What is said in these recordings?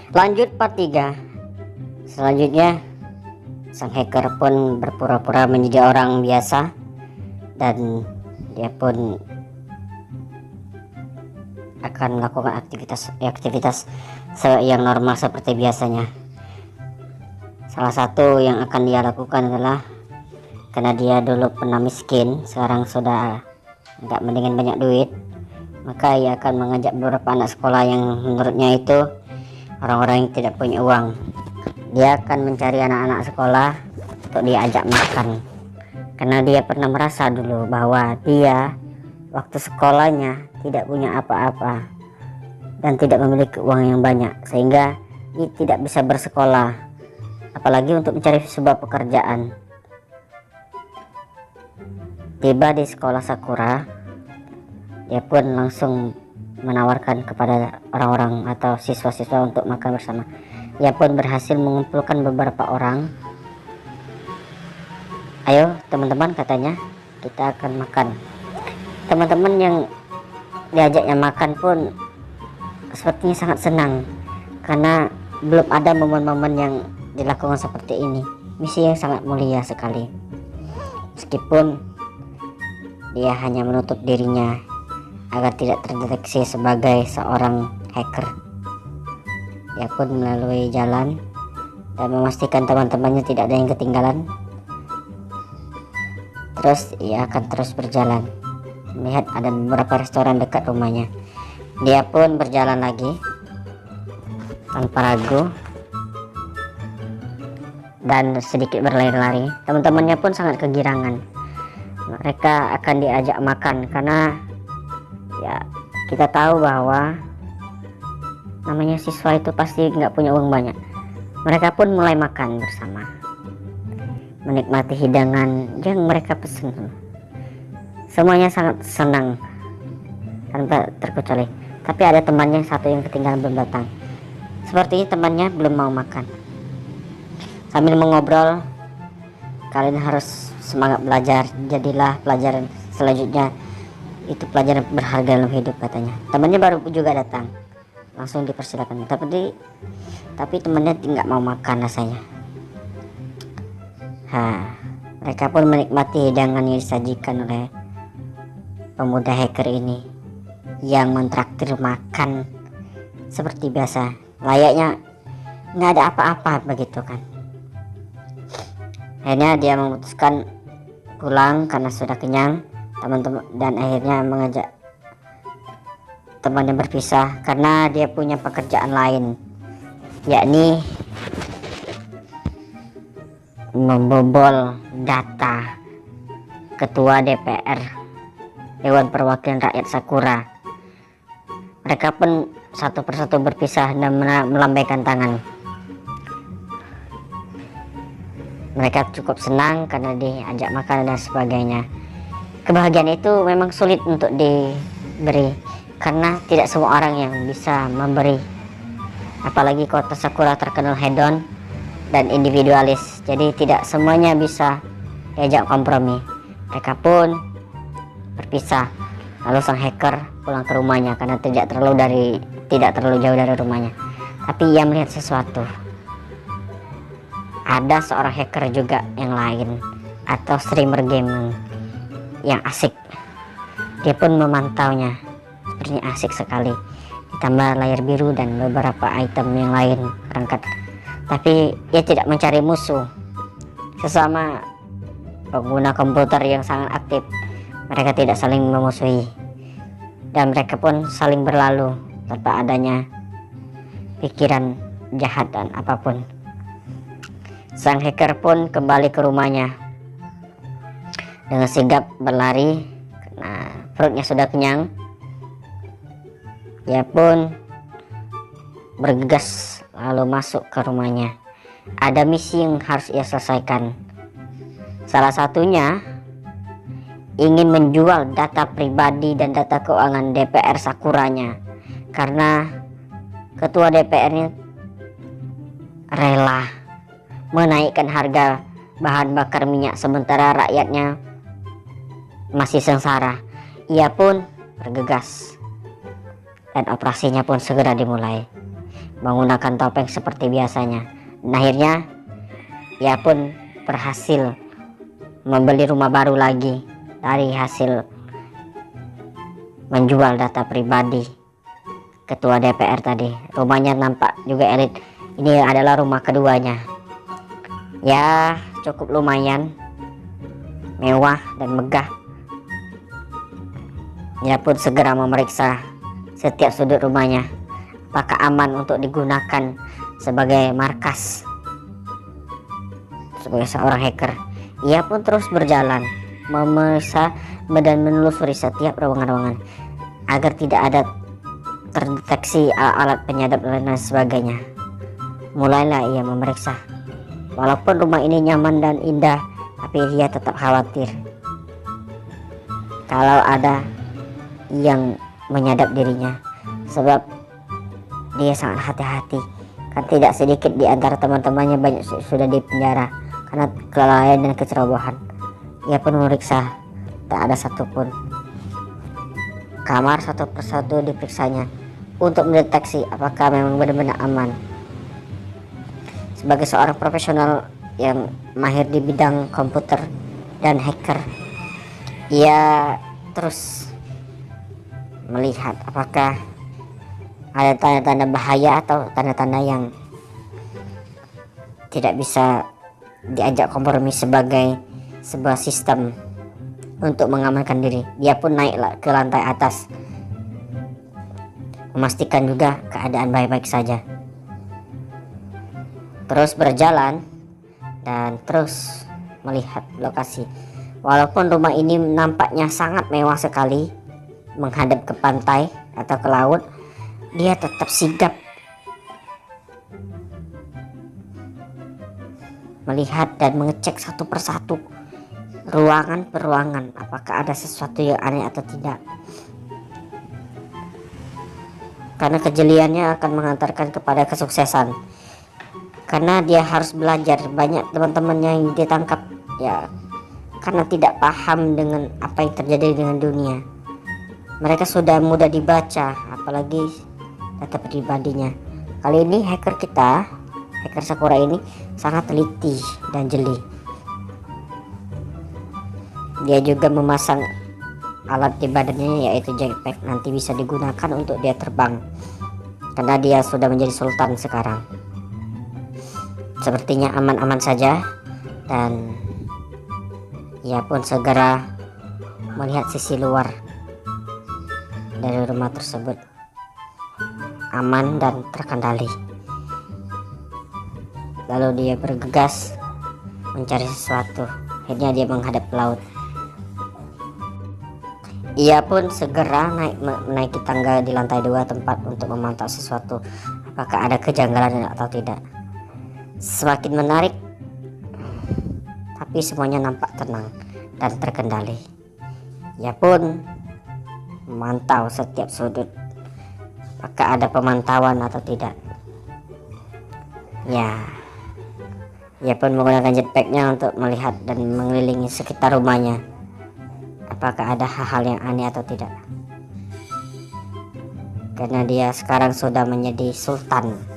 Lanjut part 3. Selanjutnya sang hacker pun berpura-pura menjadi orang biasa dan dia pun akan melakukan aktivitas yang normal seperti biasanya. Salah satu yang akan dia lakukan adalah, karena dia dulu pernah miskin, sekarang sudah agak mendingan banyak duit, maka ia akan mengajak beberapa anak sekolah yang menurutnya itu orang-orang yang tidak punya uang. Dia akan mencari anak-anak sekolah untuk diajak makan, karena dia pernah merasa dulu bahwa dia waktu sekolahnya tidak punya apa-apa dan tidak memiliki uang yang banyak, sehingga dia tidak bisa bersekolah, apalagi untuk mencari sebuah pekerjaan. Tiba di sekolah Sakura, dia pun langsung menawarkan kepada orang-orang atau siswa-siswa untuk makan bersama. Ia pun berhasil mengumpulkan beberapa orang. Ayo teman-teman, katanya, kita akan makan. Teman-teman yang diajaknya makan pun sepertinya sangat senang, karena belum ada momen-momen yang dilakukan seperti ini. Misi yang sangat mulia sekali. Meskipun dia hanya menutup dirinya agar tidak terdeteksi sebagai seorang hacker, dia pun melalui jalan dan memastikan teman-temannya tidak ada yang ketinggalan. Terus ia akan terus berjalan, melihat ada beberapa restoran dekat rumahnya. Dia pun berjalan lagi tanpa ragu dan sedikit berlari-lari. Teman-temannya pun sangat kegirangan. Mereka akan diajak makan karena ya kita tahu bahwa namanya siswa itu pasti nggak punya uang banyak. Mereka pun mulai makan bersama, menikmati hidangan yang mereka pesan. Semuanya sangat senang tanpa terkecuali. Tapi ada temannya satu yang ketinggalan, belum datang. Sepertinya temannya belum mau makan. Sambil mengobrol, kalian harus semangat belajar, jadilah pelajaran selanjutnya itu pelajaran berharga dalam hidup, katanya. Temannya baru juga datang, langsung dipersilakan. Tapi temannya nggak mau makan rasanya. Mereka pun menikmati hidangan yang disajikan oleh pemuda hacker ini, yang mentraktir makan seperti biasa, layaknya nggak ada apa-apa begitu kan. Akhirnya dia memutuskan pulang karena sudah kenyang, teman-teman, dan akhirnya mengajak temannya berpisah karena dia punya pekerjaan lain, yakni membobol data ketua DPR, Dewan Perwakilan Rakyat Sakura. Mereka pun satu persatu berpisah dan melambaikan tangan. Mereka cukup senang karena diajak makan dan sebagainya. Kebahagiaan itu memang sulit untuk diberi, karena tidak semua orang yang bisa memberi. Apalagi kota Sakura terkenal hedon dan individualis, jadi tidak semuanya bisa diajak kompromi. Mereka pun berpisah. Lalu sang hacker pulang ke rumahnya karena tidak terlalu jauh dari rumahnya. Tapi ia melihat sesuatu. Ada seorang hacker juga yang lain, atau streamer gaming yang asik. Dia pun memantaunya, sepertinya asik sekali. Ditambah layar biru dan beberapa item yang lain perangkat. Tapi ia tidak mencari musuh. Sesama pengguna komputer yang sangat aktif, mereka tidak saling memusuhi, dan mereka pun saling berlalu tanpa adanya pikiran jahat dan apapun. Sang hacker pun kembali ke rumahnya dengan sigap berlari karena perutnya sudah kenyang. Dia pun bergegas lalu masuk ke rumahnya. Ada misi yang harus ia selesaikan. Salah satunya ingin menjual data pribadi dan data keuangan DPR Sakuranya, karena ketua DPR-nya rela menaikkan harga bahan bakar minyak sementara rakyatnya masih sengsara. Ia pun bergegas dan operasinya pun segera dimulai. menggunakan topeng seperti biasanya. Dan akhirnya ia pun berhasil membeli rumah baru lagi dari hasil menjual data pribadi ketua DPR tadi. Rumahnya nampak juga elit. Ini adalah rumah keduanya. Ya, cukup lumayan mewah dan megah. Ia pun segera memeriksa setiap sudut rumahnya, apakah aman untuk digunakan sebagai markas sebagai seorang hacker. Ia pun terus berjalan memeriksa dan menelusuri setiap ruangan-ruangan agar tidak ada terdeteksi alat penyadap dan lain sebagainya. Mulailah ia memeriksa. Walaupun rumah ini nyaman dan indah, tapi ia tetap khawatir kalau ada yang menyadap dirinya, sebab dia sangat hati-hati. Kan tidak sedikit di antara teman-temannya banyak sudah dipenjara karena kelalaian dan kecerobohan. Ia pun memeriksa, tak ada satupun. Kamar satu persatu diperiksanya untuk mendeteksi apakah memang benar-benar aman. Sebagai seorang profesional yang mahir di bidang komputer dan hacker, ia terus melihat apakah ada tanda-tanda bahaya atau tanda-tanda yang tidak bisa diajak kompromi sebagai sebuah sistem untuk mengamankan diri. Dia pun naik ke lantai atas, memastikan juga keadaan baik-baik saja. Terus berjalan dan terus melihat lokasi. Walaupun rumah ini nampaknya sangat mewah sekali, menghadap ke pantai atau ke laut, dia tetap sigap melihat dan mengecek satu persatu ruangan per ruangan apakah ada sesuatu yang aneh atau tidak, karena kejeliannya akan mengantarkan kepada kesuksesan. Karena dia harus belajar. Banyak teman-temannya yang ditangkap ya karena tidak paham dengan apa yang terjadi dengan dunia. Mereka sudah mudah dibaca, apalagi data pribadinya. Kali ini hacker kita, hacker Sakura ini sangat teliti dan jeli. Dia juga memasang alat di badannya yaitu jetpack, nanti bisa digunakan untuk dia terbang. Karena dia sudah menjadi sultan sekarang. Sepertinya aman-aman saja, dan ia pun segera melihat sisi luar dari rumah tersebut, aman dan terkendali. Lalu dia bergegas mencari sesuatu. Akhirnya dia menghadap laut. Ia pun segera menaiki tangga di lantai 2 tempat untuk memantau sesuatu, apakah ada kejanggalan atau tidak. Semakin menarik, tapi semuanya nampak tenang dan terkendali. Ia pun memantau setiap sudut, apakah ada pemantauan atau tidak. Ya, ia pun menggunakan jetpacknya untuk melihat dan mengelilingi sekitar rumahnya, apakah ada hal-hal yang aneh atau tidak. Karena dia sekarang sudah menjadi sultan.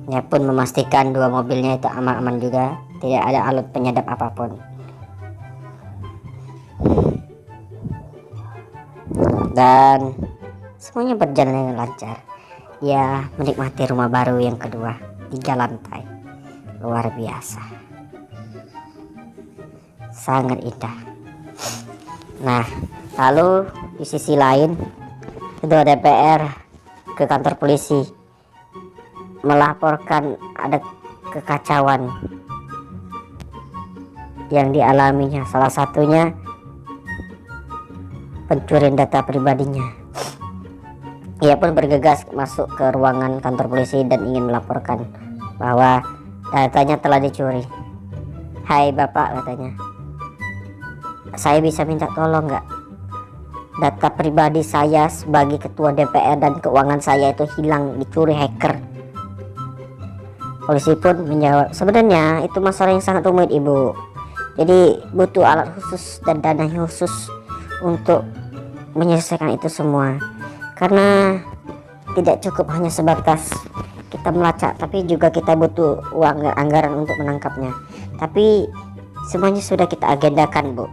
Ia pun memastikan 2 mobilnya itu aman-aman juga, tidak ada alat penyadap apapun. Dan semuanya berjalan dengan lancar. Ia menikmati rumah baru yang kedua, 3 lantai, luar biasa, sangat indah. Nah, lalu di sisi lain, ketua DPR ke kantor polisi melaporkan ada kekacauan yang dialaminya, salah satunya pencurian data pribadinya. Ia pun bergegas masuk ke ruangan kantor polisi dan ingin melaporkan bahwa datanya telah dicuri. "Hai Bapak," katanya, "saya bisa minta tolong nggak? Data pribadi saya sebagai ketua DPR dan keuangan saya itu hilang, dicuri hacker." Polisi pun menjawab, "Sebenarnya itu masalah yang sangat rumit Ibu. Jadi butuh alat khusus dan dana khusus untuk menyelesaikan itu semua. karena tidak cukup hanya sebatas kita melacak, tapi juga kita butuh uang dan anggaran untuk menangkapnya. Tapi semuanya sudah kita agendakan, Bu,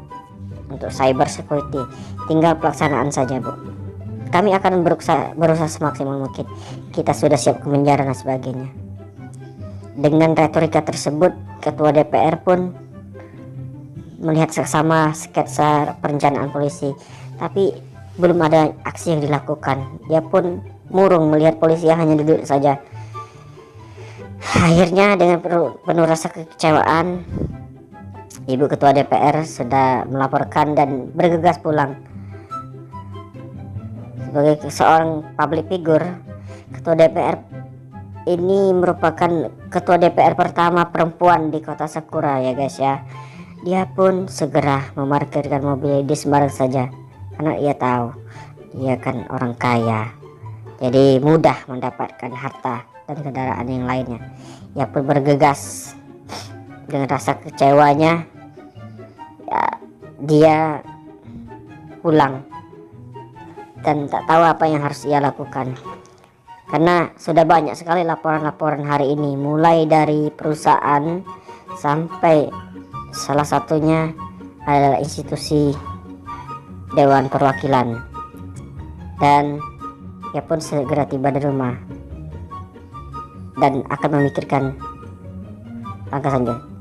untuk cyber security. Tinggal pelaksanaan saja, Bu. Kami akan berusaha semaksimal mungkin. Kita sudah siap ke penjara dan sebagainya. Dengan retorika tersebut, Ketua DPR pun melihat seksama sketsa perencanaan polisi, tapi belum ada aksi yang dilakukan. Dia pun murung melihat polisi yang hanya duduk saja. Akhirnya dengan penuh rasa kekecewaan, Ibu Ketua DPR sudah melaporkan dan bergegas pulang. Sebagai seorang public figure, Ketua DPR ini merupakan Ketua DPR pertama perempuan di kota Sakura, ya guys ya. Dia pun segera memarkirkan mobil di sembarang saja, karena ia tahu dia kan orang kaya, jadi mudah mendapatkan harta dan kendaraan yang lainnya. Ia pun bergegas dengan rasa kecewanya, ya, dia pulang dan tak tahu apa yang harus ia lakukan, karena sudah banyak sekali laporan-laporan hari ini, mulai dari perusahaan sampai salah satunya adalah institusi Dewan Perwakilan. Dan ia pun segera tiba di rumah dan akan memikirkan langkah selanjutnya.